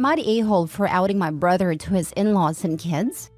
Am I the a-hole for outing my brother to his in-laws and kids?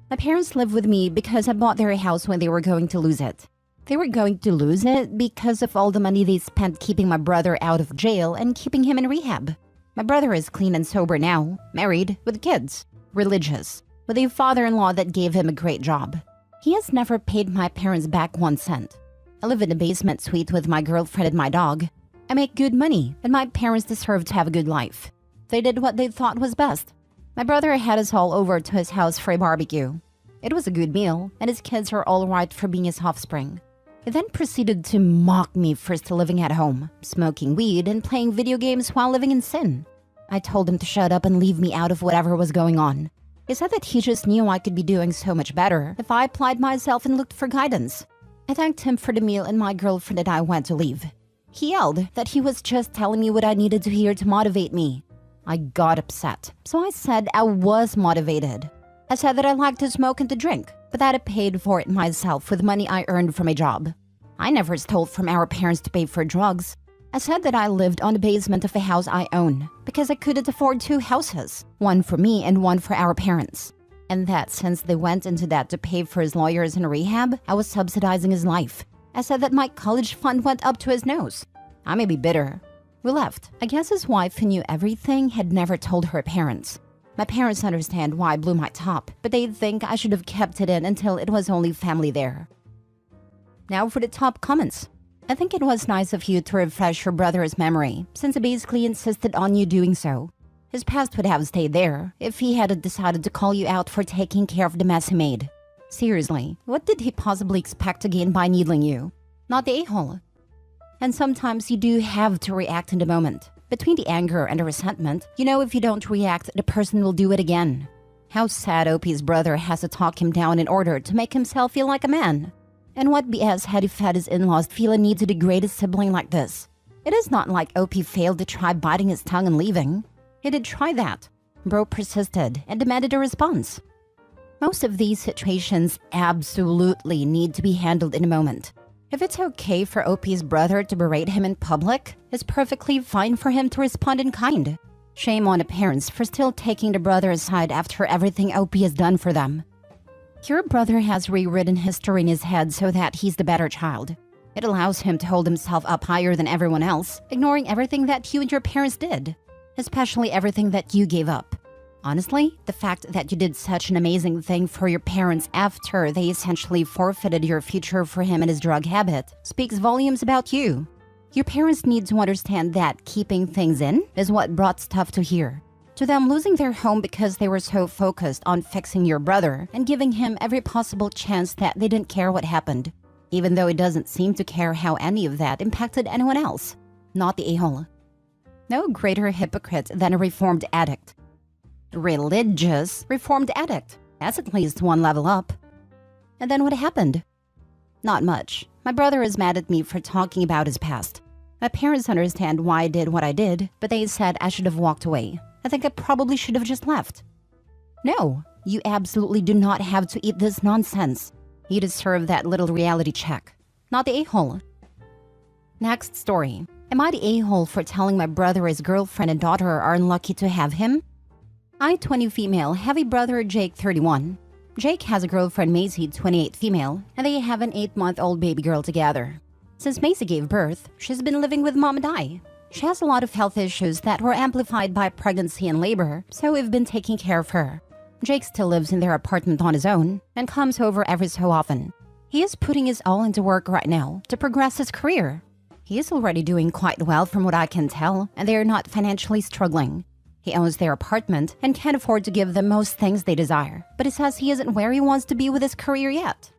My parents live with me because I bought their house when they were going to lose it. They were going to lose it because of all the money they spent keeping my brother out of jail and keeping him in rehab. My brother is clean and sober now, married, with kids, religious, with a father-in-law that gave him a great job. He has never paid my parents back 1 cent. I live in a basement suite with my girlfriend and my dog. I make good money, and my parents deserve to have a good life. They did what they thought was best. My brother had us all over to his house for a barbecue. It was a good meal, and his kids are all right for being his offspring. He then proceeded to mock me for still living at home, smoking weed and playing video games while living in sin. I told him to shut up and leave me out of whatever was going on. He said that he just knew I could be doing so much better if I applied myself and looked for guidance. I thanked him for the meal and my girlfriend and I went to leave. He yelled that he was just telling me what I needed to hear to motivate me. I got upset, so I said I was motivated. I said that I liked to smoke and to drink, but that I paid for it myself with money I earned from a job. I never stole from our parents to pay for drugs. I said that I lived on the basement of a house I own because I couldn't afford 2 houses, one for me and one for our parents. And that since they went into that to pay for his lawyers and rehab, I was subsidizing his life. I said that my college fund went up to his nose. I may be bitter. We left. I guess his wife, who knew everything, had never told her parents. My parents understand why I blew my top, but they think I should have kept it in until it was only family there. Now for the top comments. I think it was nice of you to refresh your brother's memory, since he basically insisted on you doing so. His past would have stayed there if he hadn't decided to call you out for taking care of the mess he made. Seriously, what did he possibly expect to gain by needling you? Not the a-hole. And sometimes you do have to react in the moment. Between the anger and the resentment, you know if you don't react, the person will do it again. How sad OP's brother has to talk him down in order to make himself feel like a man. And what BS had he fed his in-laws feel a need to degrade his sibling like this? It is not like OP failed to try biting his tongue and leaving. He did try that. Bro persisted and demanded a response. Most of these situations absolutely need to be handled in a moment. If it's okay for OP's brother to berate him in public, it's perfectly fine for him to respond in kind. Shame on the parents for still taking the brother aside after everything OP has done for them. Your brother has rewritten history in his head so that he's the better child. It allows him to hold himself up higher than everyone else, ignoring everything that you and your parents did, especially everything that you gave up. Honestly, the fact that you did such an amazing thing for your parents after they essentially forfeited your future for him and his drug habit speaks volumes about you. Your parents need to understand that keeping things in is what brought stuff to here. To them, losing their home because they were so focused on fixing your brother and giving him every possible chance that they didn't care what happened, even though it doesn't seem to care how any of that impacted anyone else. Not the a-hole. No greater hypocrite than a reformed addict. Religious reformed addict. That's at least one level up. And then what happened? Not much. My brother is mad at me for talking about his past. My parents understand why I did what I did, but they said I should have walked away. I think I probably should have just left. No, you absolutely do not have to eat this nonsense. You deserve that little reality check. Not the a-hole. Next story. Am I the a-hole for telling my brother his girlfriend and daughter are unlucky to have him? I, 20 female, have a brother, Jake, 31. Jake has a girlfriend, Macy, 28 female, and they have an 8-month-old baby girl together. Since Macy gave birth, she's been living with mom and I. She has a lot of health issues that were amplified by pregnancy and labor, so we've been taking care of her. Jake still lives in their apartment on his own and comes over every so often. He is putting his all into work right now to progress his career. He is already doing quite well from what I can tell, and they are not financially struggling. He owns their apartment and can't afford to give them most things they desire, but he says he isn't where he wants to be with his career yet.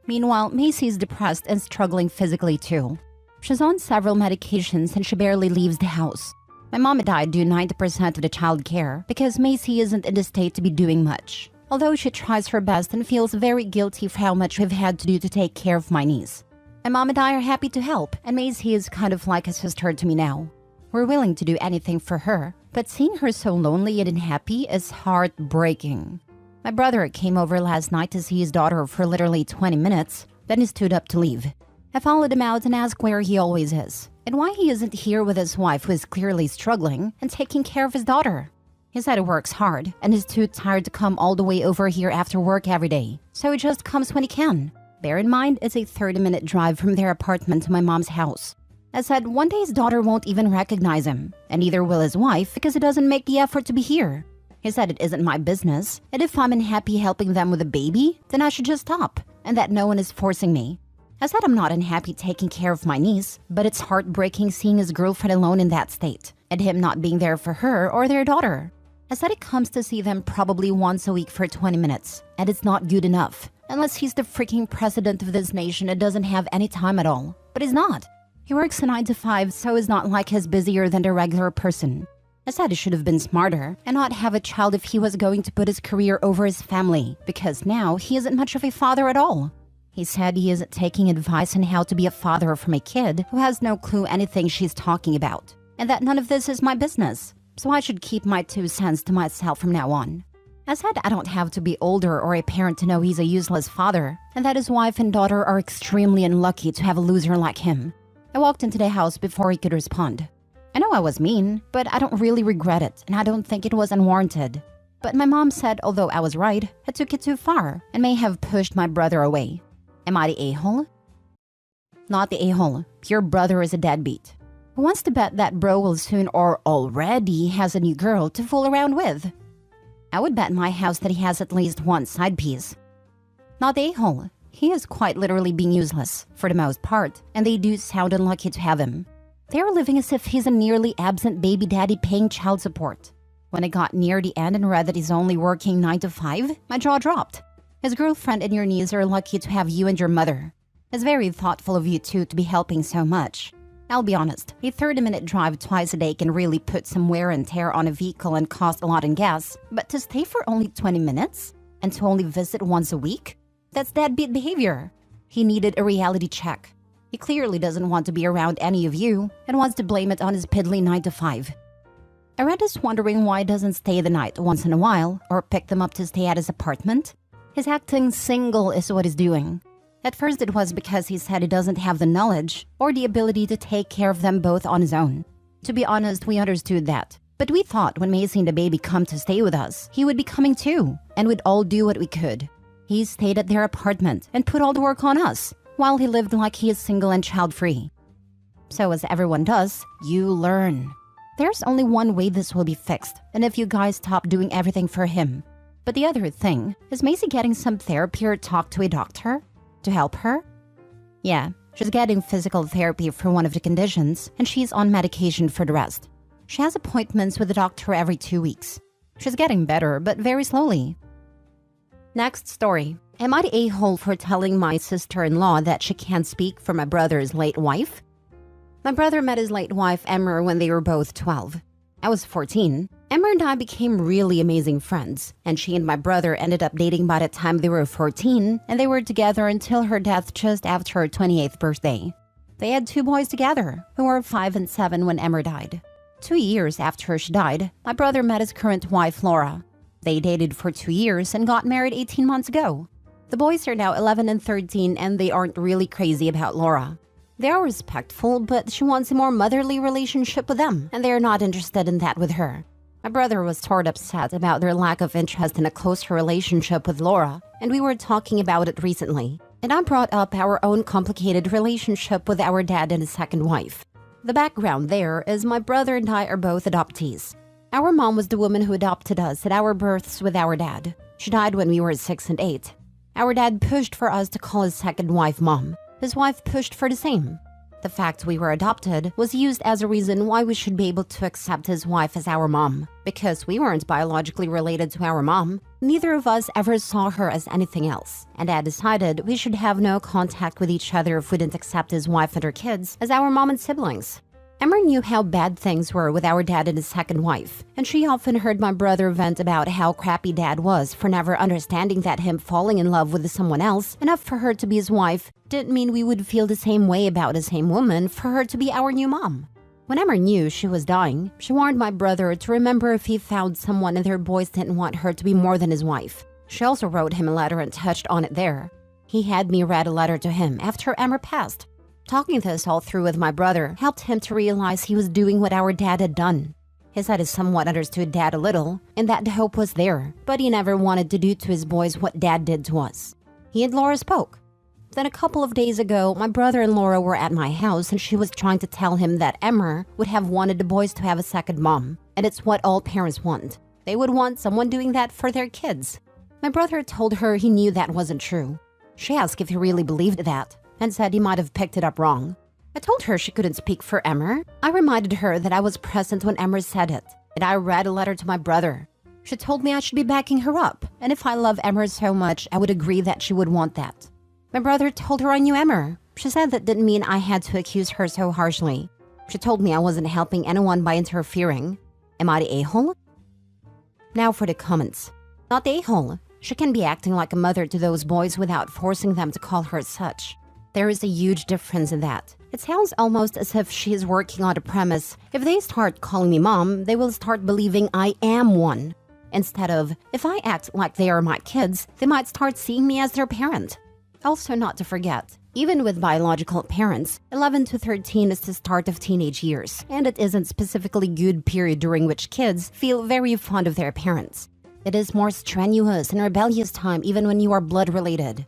Meanwhile, Macy is depressed and struggling physically too. She's on several medications and she barely leaves the house. My mom and I do 90% of the child care because Macy isn't in the state to be doing much, although she tries her best and feels very guilty for how much we've had to do to take care of my niece. My mom and I are happy to help, and Macy is kind of like a sister to me now. We're willing to do anything for her, but seeing her so lonely and unhappy is heartbreaking. My brother came over last night to see his daughter for literally 20 minutes, then he stood up to leave. I followed him out and asked where he always is, and why he isn't here with his wife who is clearly struggling and taking care of his daughter. He said he works hard and is too tired to come all the way over here after work every day, so he just comes when he can. Bear in mind, it's a 30-minute drive from their apartment to my mom's house. I said one day his daughter won't even recognize him, and neither will his wife because he doesn't make the effort to be here. He said it isn't my business, and if I'm unhappy helping them with a baby, then I should just stop, and that no one is forcing me. I said I'm not unhappy taking care of my niece, but it's heartbreaking seeing his girlfriend alone in that state, and him not being there for her or their daughter. I said he comes to see them probably once a week for 20 minutes, and it's not good enough. Unless he's the freaking president of this nation and doesn't have any time at all. But he's not. He works a 9 to 5, so it's not like he's busier than the regular person. I said he should have been smarter and not have a child if he was going to put his career over his family, because now he isn't much of a father at all. He said he isn't taking advice on how to be a father from a kid who has no clue anything she's talking about, and that none of this is my business. So I should keep my 2 cents to myself from now on. I said I don't have to be older or a parent to know he's a useless father, and that his wife and daughter are extremely unlucky to have a loser like him. I walked into the house before he could respond. I know I was mean, but I don't really regret it, and I don't think it was unwarranted. But my mom said although I was right, I took it too far and may have pushed my brother away. Am I the a-hole? Not the a-hole. Your brother is a deadbeat. Who wants to bet that bro will soon or already has a new girl to fool around with? I would bet my house that he has at least one side piece. Not the a-hole. He is quite literally being useless, for the most part, and they do sound unlucky to have him. They are living as if he's a nearly absent baby daddy paying child support. When I got near the end and read that he's only working 9 to 5, my jaw dropped. His girlfriend and your niece are lucky to have you and your mother. It's very thoughtful of you two to be helping so much. I'll be honest, a 30-minute drive twice a day can really put some wear and tear on a vehicle and cost a lot in gas, but to stay for only 20 minutes? And to only visit once a week? That's deadbeat behavior. He needed a reality check. He clearly doesn't want to be around any of you and wants to blame it on his piddly 9 to 5. I read this wondering why he doesn't stay the night once in a while or pick them up to stay at his apartment. His acting single is what he's doing. At first it was because he said he doesn't have the knowledge or the ability to take care of them both on his own. To be honest, we understood that. But we thought when Macy and the baby come to stay with us, he would be coming too, and we'd all do what we could. He stayed at their apartment and put all the work on us, while he lived like he is single and child-free. So as everyone does, you learn. There's only one way this will be fixed, and if you guys stop doing everything for him. But the other thing, is Macy getting some therapy or talk to a doctor? To help her? Yeah, she's getting physical therapy for one of the conditions, and she's on medication for the rest. She has appointments with the doctor every 2 weeks. She's getting better, but very slowly. Next story. Am I the a-hole for telling my sister-in-law that she can't speak for my brother's late wife? My brother met his late wife, Emmer, when they were both 12. I was 14. Emmer and I became really amazing friends, and she and my brother ended up dating by the time they were 14, and they were together until her death just after her 28th birthday. They had 2 boys together, who were 5 and 7 when Emmer died. 2 years after she died, my brother met his current wife, Laura. They dated for 2 years and got married 18 months ago. The boys are now 11 and 13, and they aren't really crazy about Laura. They are respectful, but she wants a more motherly relationship with them, and they are not interested in that with her. My brother was sort of upset about their lack of interest in a closer relationship with Laura, and we were talking about it recently. And I brought up our own complicated relationship with our dad and his second wife. The background there is my brother and I are both adoptees. Our mom was the woman who adopted us at our births with our dad. She died when we were 6 and 8. Our dad pushed for us to call his second wife Mom. His wife pushed for the same. The fact we were adopted was used as a reason why we should be able to accept his wife as our mom. Because we weren't biologically related to our mom, neither of us ever saw her as anything else. And Dad decided we should have no contact with each other if we didn't accept his wife and her kids as our mom and siblings. Emmer knew how bad things were with our dad and his second wife, and she often heard my brother vent about how crappy Dad was for never understanding that him falling in love with someone else, enough for her to be his wife, didn't mean we would feel the same way about the same woman for her to be our new mom. When Emmer knew she was dying, she warned my brother to remember if he found someone and their boys didn't want her to be more than his wife. She also wrote him a letter and touched on it there. He had me read a letter to him after Emmer passed. Talking this all through with my brother helped him to realize he was doing what our dad had done. He said he somewhat understood Dad a little, and that the hope was there, but he never wanted to do to his boys what Dad did to us. He and Laura spoke. Then a couple of days ago, my brother and Laura were at my house and she was trying to tell him that Emmer would have wanted the boys to have a second mom, and it's what all parents want. They would want someone doing that for their kids. My brother told her he knew that wasn't true. She asked if he really believed that, and said he might have picked it up wrong. I told her she couldn't speak for Emmer. I reminded her that I was present when Emmer said it, and I read a letter to my brother. She told me I should be backing her up, and if I love Emmer so much, I would agree that she would want that. My brother told her I knew Emmer. She said that didn't mean I had to accuse her so harshly. She told me I wasn't helping anyone by interfering. Am I the a-hole? Now for the comments. Not the a-hole. She can be acting like a mother to those boys without forcing them to call her such. There is a huge difference in that. It sounds almost as if she is working on the premise, if they start calling me mom, they will start believing I am one. Instead of, if I act like they are my kids, they might start seeing me as their parent. Also not to forget, even with biological parents, 11 to 13 is the start of teenage years, and it isn't specifically good period during which kids feel very fond of their parents. It is more strenuous and rebellious time even when you are blood related.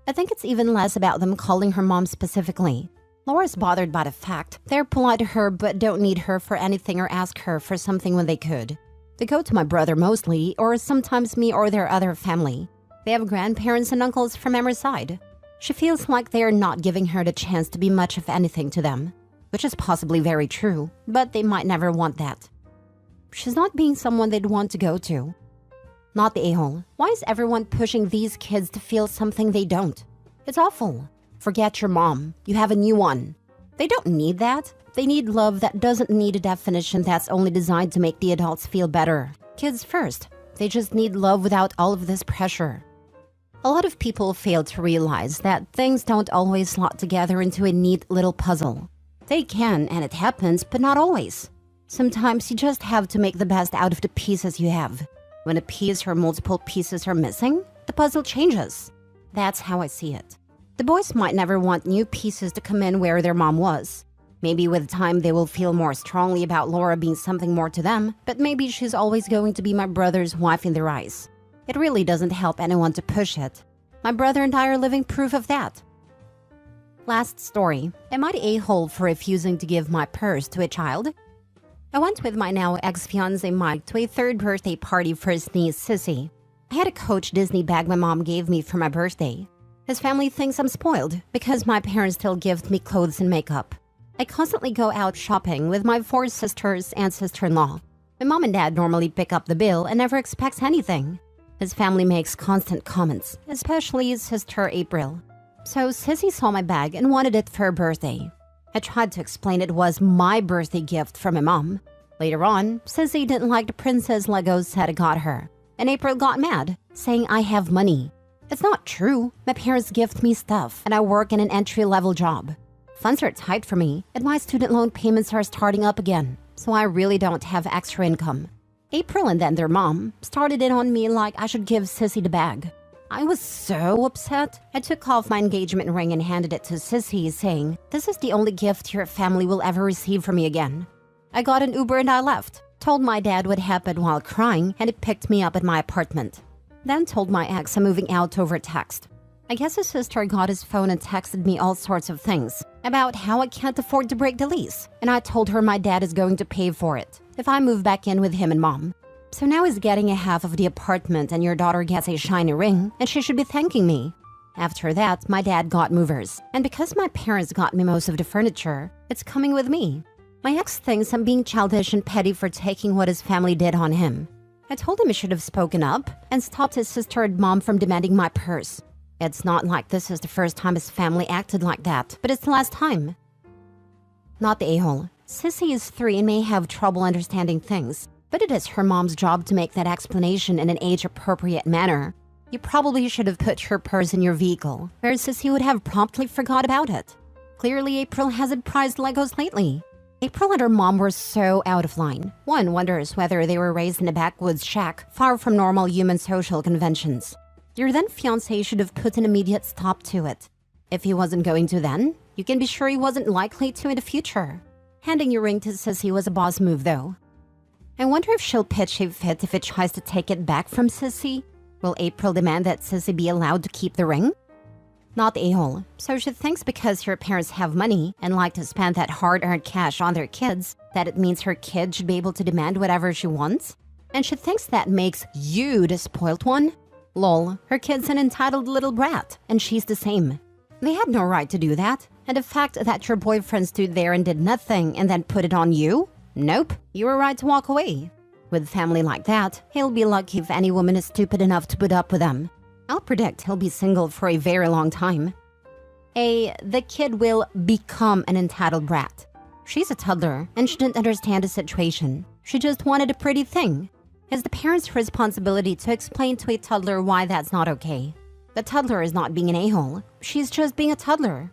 I think it's even less about them calling her mom specifically. Laura's bothered by the fact they're polite to her but don't need her for anything or ask her for something when they could. They go to my brother mostly, or sometimes me or their other family. They have grandparents and uncles from Emmer's side. She feels like they are not giving her the chance to be much of anything to them, which is possibly very true, but they might never want that. She's not being someone they'd want to go to. Not the a-hole. Why is everyone pushing these kids to feel something they don't? It's awful. Forget your mom. You have a new one. They don't need that. They need love that doesn't need a definition that's only designed to make the adults feel better. Kids first. They just need love without all of this pressure. A lot of people fail to realize that things don't always slot together into a neat little puzzle. They can, and it happens, but not always. Sometimes you just have to make the best out of the pieces you have. When a piece or multiple pieces are missing, the puzzle changes. That's how I see it. The boys might never want new pieces to come in where their mom was. Maybe with time they will feel more strongly about Laura being something more to them, but maybe she's always going to be my brother's wife in their eyes. It really doesn't help anyone to push it. My brother and I are living proof of that. Last story. Am I the a-hole for refusing to give my purse to a child? I went with my now ex-fiancé Mike to a third birthday party for his niece Sissy. I had a Coach Disney bag my mom gave me for my birthday. His family thinks I'm spoiled because my parents still gift me clothes and makeup. I constantly go out shopping with my 4 sisters and sister-in-law. My mom and dad normally pick up the bill and never expects anything. His family makes constant comments, especially his sister April. So Sissy saw my bag and wanted it for her birthday. I tried to explain it was my birthday gift from my mom. Later on, Sissy didn't like the princess Legos set I got her, and April got mad, saying I have money. It's not true. My parents gift me stuff, and I work in an entry-level job. Funds are tight for me, and my student loan payments are starting up again, so I really don't have extra income. April and then their mom started in on me like I should give Sissy the bag. I was so upset. I took off my engagement ring and handed it to Sissy, saying, "This is the only gift your family will ever receive from me again." I got an Uber and I left. Told my dad what happened while crying, and he picked me up at my apartment. Then told my ex I'm moving out over text. I guess his sister got his phone and texted me all sorts of things about how I can't afford to break the lease, and I told her my dad is going to pay for it if I move back in with him and mom. So now he's getting a half of the apartment and your daughter gets a shiny ring, and she should be thanking me. After that, my dad got movers, and because my parents got me most of the furniture, it's coming with me. My ex thinks I'm being childish and petty for taking what his family did on him. I told him he should have spoken up and stopped his sister and mom from demanding my purse. It's not like this is the first time his family acted like that, but it's the last time. Not the a-hole. Sissy is 3 and may have trouble understanding things, but it is her mom's job to make that explanation in an age-appropriate manner. You probably should have put her purse in your vehicle, where Sissy would have promptly forgot about it. Clearly, April hasn't prized Legos lately. April and her mom were so out of line. One wonders whether they were raised in a backwoods shack, far from normal human social conventions. Your then fiancé should have put an immediate stop to it. If he wasn't going to then, you can be sure he wasn't likely to in the future. Handing your ring to Sissy was a boss move though. I wonder if she'll pitch a fit if it tries to take it back from Sissy. Will April demand that Sissy be allowed to keep the ring? Not a-hole. So she thinks because her parents have money and like to spend that hard-earned cash on their kids, that it means her kid should be able to demand whatever she wants? And she thinks that makes you the spoilt one? Lol, her kid's an entitled little brat, and she's the same. They had no right to do that. And the fact that your boyfriend stood there and did nothing and then put it on you? Nope, you were right to walk away. With family like that, he'll be lucky if any woman is stupid enough to put up with them. I'll predict he'll be single for a very long time. The kid will become an entitled brat. She's a toddler, and she didn't understand the situation. She just wanted a pretty thing. It's the parents' responsibility to explain to a toddler why that's not okay. The toddler is not being an a-hole. She's just being a toddler.